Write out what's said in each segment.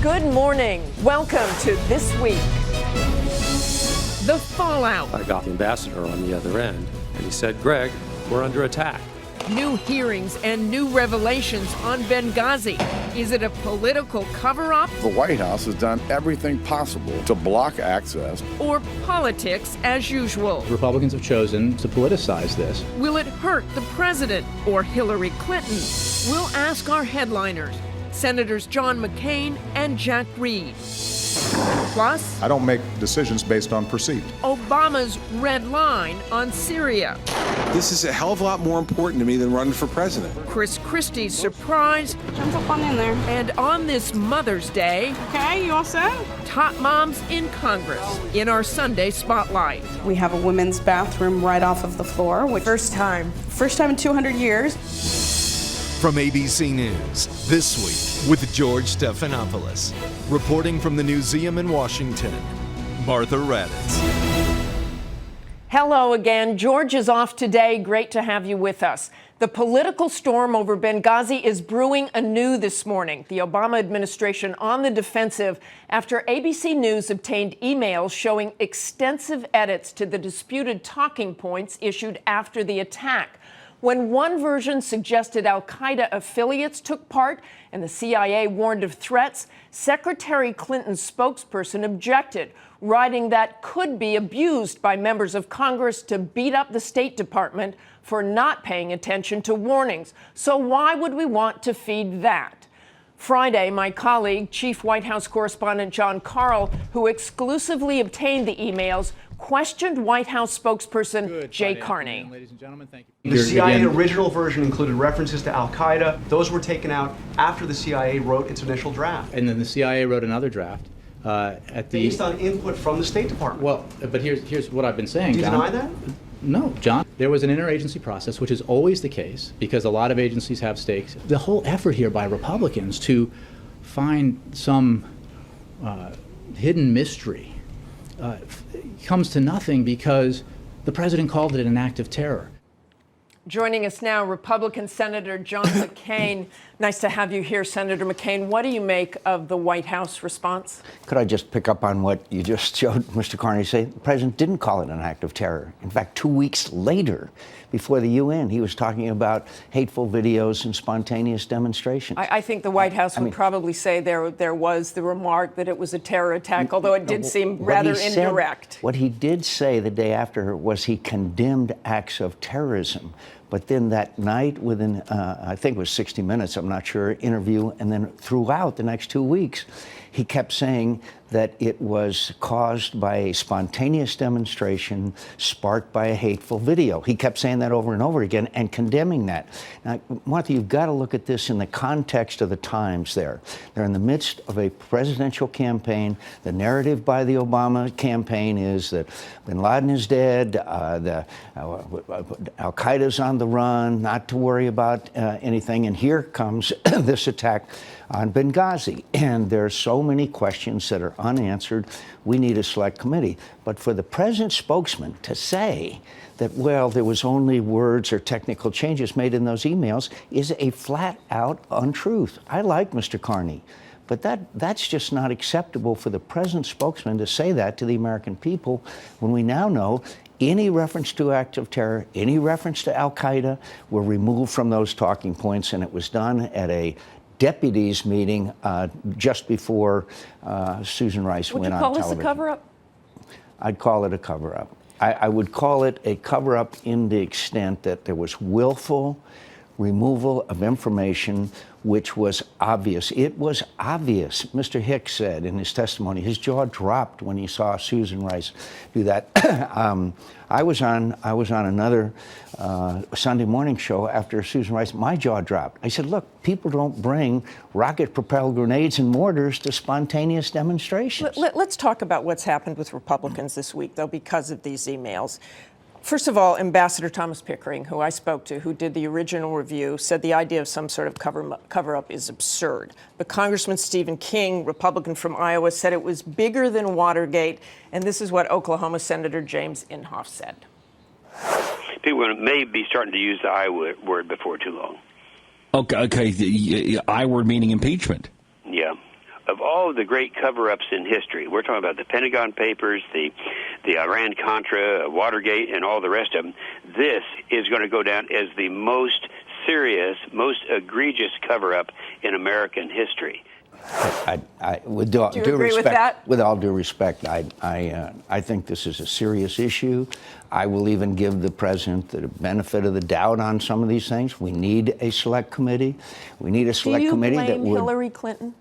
Good morning. Welcome to This Week. The fallout. I got the ambassador on the other end, and he said, Greg, we're under attack. New hearings and new revelations on Benghazi. Is it a political cover-up? The White House has done everything possible to block access. Or politics as usual? Republicans have chosen to politicize this. Will it hurt the president or Hillary Clinton? We'll ask our headliners, Senators John McCain and Jack Reed. Plus, I don't make decisions based on perceived. Obama's red line on Syria. This is a hell of a lot more important to me than running for president. Chris Christie's surprise. Jump up on in there. And on this Mother's Day, Okay, you all set? top moms in Congress in our Sunday Spotlight. We have a women's bathroom right off of the floor. First time in 200 years. From ABC News, This Week with George Stephanopoulos. Reporting from the Newseum in Washington, Martha Raddatz. Hello again. George is off today. Great to have you with us. The political storm over Benghazi is brewing anew this morning. The Obama administration on the defensive after ABC News obtained emails showing extensive edits to the disputed talking points issued after the attack. When one version suggested al-Qaeda affiliates took part and the CIA warned of threats, Secretary Clinton's spokesperson objected, writing that could be abused by members of Congress to beat up the State Department for not paying attention to warnings. So why would we want to feed that? Friday, my colleague, Chief White House Correspondent Jon Karl, who exclusively obtained the emails, questioned White House spokesperson Jay Carney. Ladies and gentlemen, thank you. The CIA original version included references to al-Qaeda. Those were taken out after the CIA wrote its initial draft. And then the CIA wrote another draft Based on input from the State Department. Well, but here's what I've been saying, Do you John. deny that? No, John. There was an interagency process, which is always the case because a lot of agencies have stakes. The whole effort here by Republicans to find some hidden mystery comes to nothing because the president called it an act of terror. Joining us now, Republican Senator John McCain. Nice to have you here, Senator McCain. What do you make of the White House response? Could I just pick up on what you just showed Mr. Carney say? The president didn't call it an act of terror. In fact, 2 weeks later, before the UN, he was talking about hateful videos and spontaneous demonstrations. I think the White House would probably say there was the remark that it was a terror attack, although it did seem rather indirect. What he did say the day after was he condemned acts of terrorism. But then that night, within, I think it was 60 Minutes, I'm not sure, interview, and then throughout the next 2 weeks, he kept saying that it was caused by a spontaneous demonstration sparked by a hateful video. He kept saying that over and over again and condemning that. Now, Martha, you've got to look at this in the context of the times there. They're in the midst of a presidential campaign. The narrative by the Obama campaign is that bin Laden is dead, al-Qaeda's on the run, not to worry about anything. And here comes this attack on Benghazi. And there's so many questions that are unanswered. We need a select committee. But for the president's spokesman to say that, well, there was only words or technical changes made in those emails is a flat-out untruth. I like Mr. Carney, but that's just not acceptable for the president's spokesman to say that to the American people when we now know any reference to acts of terror, any reference to al-Qaeda were removed from those talking points, and it was done at a deputies meeting just before Susan Rice went on television. Would you call this a cover-up? I'd call it a cover-up. I would call it a cover-up in the extent that there was willful removal of information which was obvious. It was obvious. Mr. Hicks said in his testimony, his jaw dropped when he saw Susan Rice do that. I was on another Sunday morning show after Susan Rice. My jaw dropped. I said, look, people don't bring rocket-propelled grenades and mortars to spontaneous demonstrations. Let's talk about what's happened with Republicans this week, though, because of these emails. First of all, Ambassador Thomas Pickering, who I spoke to, who did the original review, said the idea of some sort of cover-up is absurd. But Congressman Stephen King, Republican from Iowa, said it was bigger than Watergate. And this is what Oklahoma Senator James Inhofe said. People may be starting to use the I word before too long. Okay. The I word meaning impeachment. Yeah. of all of the great cover-ups in history, we're talking about the Pentagon Papers, the Iran-Contra, Watergate, and all the rest of them, this is going to go down as the most serious, most egregious cover-up in American history. With due Do you agree respect, with that? with all due respect, I think this is a serious issue. I will even give the president the benefit of the doubt on some of these things. We need a select committee. We need a select committee that would. Do you blame Hillary Clinton?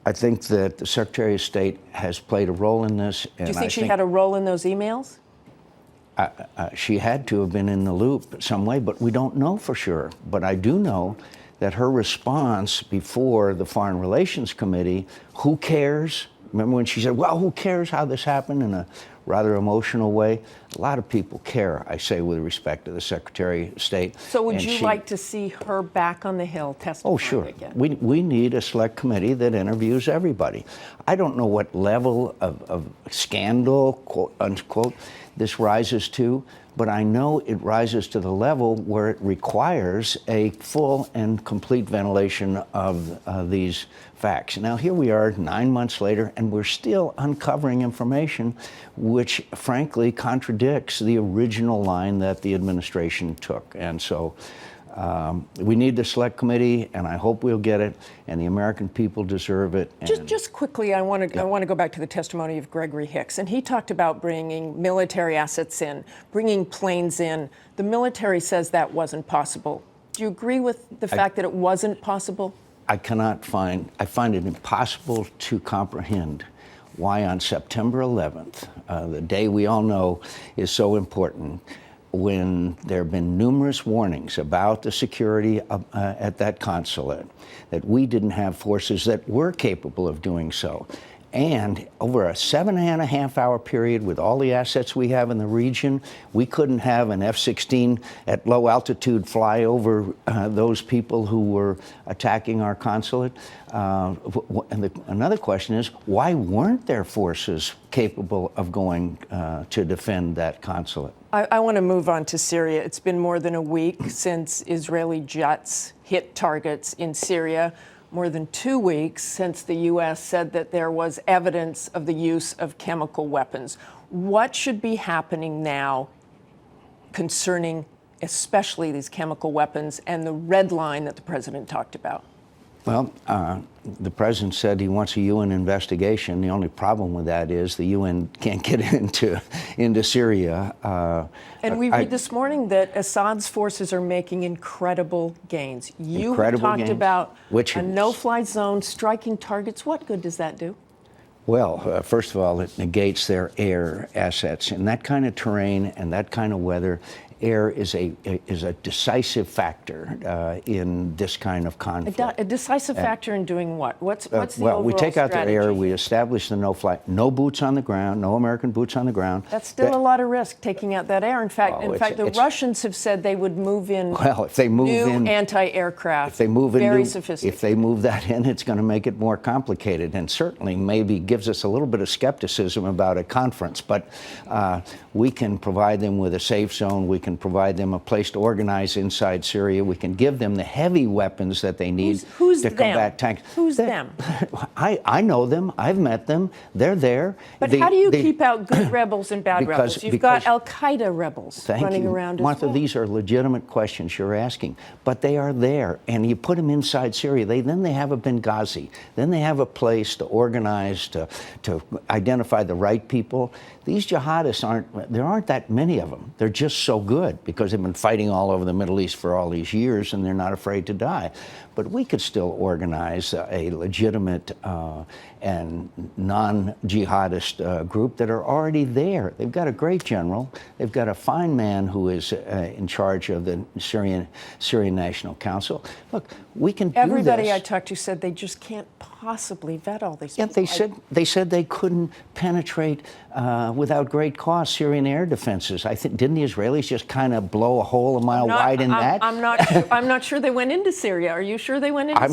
I think that the Secretary of State has played a role in this. Do you think she had a role in those emails? She had to have been in the loop some way, but we don't know for sure. But I do know that her response before the Foreign Relations Committee, who cares? Remember when she said, well, who cares how this happened, in a rather emotional way? A lot of people care, I say with respect to the Secretary of State. So would you like to see her back on the Hill testifying Oh, sure. again? We need a select committee that interviews everybody. I don't know what level of scandal, quote unquote, this rises to, but I know it rises to the level where it requires a full and complete ventilation of these facts. Now, here we are 9 months later, and we're still uncovering information which, frankly, contradicts the original line that the administration took. And so we need the select committee, and I hope we'll get it, and the American people deserve it. Just quickly, I want to go back to the testimony of Gregory Hicks, and he talked about bringing military assets in, bringing planes in. The military says that wasn't possible. Do you agree with the fact that it wasn't possible? I find it impossible to comprehend why on September 11th, the day we all know is so important, when there have been numerous warnings about the security at that consulate, that we didn't have forces that were capable of doing so. And over a 7.5-hour period, with all the assets we have in the region, we couldn't have an F-16 at low altitude fly over those people who were attacking our consulate. Another question is, why weren't there forces capable of going to defend that consulate? I want to move on to Syria. It's been more than a week since Israeli jets hit targets in Syria. More than 2 weeks since the U.S. said that there was evidence of the use of chemical weapons. What should be happening now concerning especially these chemical weapons and the red line that the president talked about? Well, the president said he wants a UN investigation. The only problem with that is the UN can't get into Syria. And we read this morning that Assad's forces are making incredible gains. You talked gains? about Which a no-fly zone, striking targets. What good does that do? Well, first of all, it negates their air assets. In that kind of terrain and that kind of weather, air is a decisive factor in this kind of conflict. A decisive factor in doing what? What's the well, overall we take out strategy? their air, we establish the no-fly, no boots on the ground, no American boots on the ground. That's still a lot of risk, taking out that air. In fact, it's Russians have said they would move in if they move new anti-aircraft. If they move in very sophisticated. If they move that in, it's going to make it more complicated, and certainly maybe gives us a little bit of skepticism about a conference. But we can provide them with a safe zone. We can provide them a place to organize inside Syria. We can give them the heavy weapons that they need who's to combat tanks. Who's them? I know them. I've met them. They're there. But how do you keep out good rebels and bad rebels? You've got Al-Qaeda rebels running around Martha, as well. these are legitimate questions you're asking, but they are there, and you put them inside Syria. Then they have a Benghazi. Then they have a place to organize, to identify the right people. These jihadists there aren't that many of them. They're just so good because they've been fighting all over the Middle East for all these years, and they're not afraid to die. But we could still organize a legitimate and non-jihadist group that are already there. They've got a great general. They've got a fine man who is in charge of the Syrian National Council. Look, we can do this. Everybody I talked to said they just can't possibly vet all these people. Yeah, they said they couldn't penetrate without great cost Syrian air defenses. I think, didn't the Israelis just kind of blow a hole a mile wide in that? I'm not sure they went into Syria. Are you sure they went into Syria?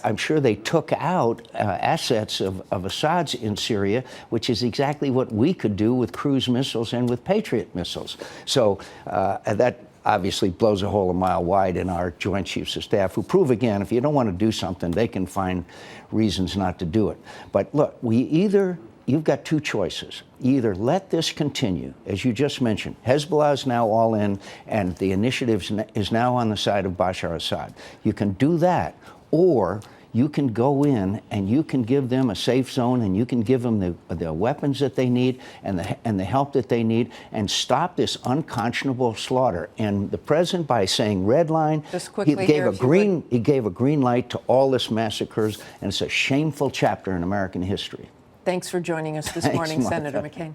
I'm sure they took out assets of Assad's in Syria, which is exactly what we could do with cruise missiles and with Patriot missiles. So that obviously blows a hole a mile wide in our Joint Chiefs of Staff, who prove again, if you don't want to do something, they can find reasons not to do it. But look, you've got two choices. Either let this continue, as you just mentioned. Hezbollah is now all in, and the initiative is now on the side of Bashar Assad. You can do that, or you can go in and you can give them a safe zone, and you can give them the weapons that they need and the help that they need, and stop this unconscionable slaughter. And the president, by saying red line, he gave a green light to all this massacres, and it's a shameful chapter in American history. Thanks for joining us this Thanks, morning, Martha. Senator McCain.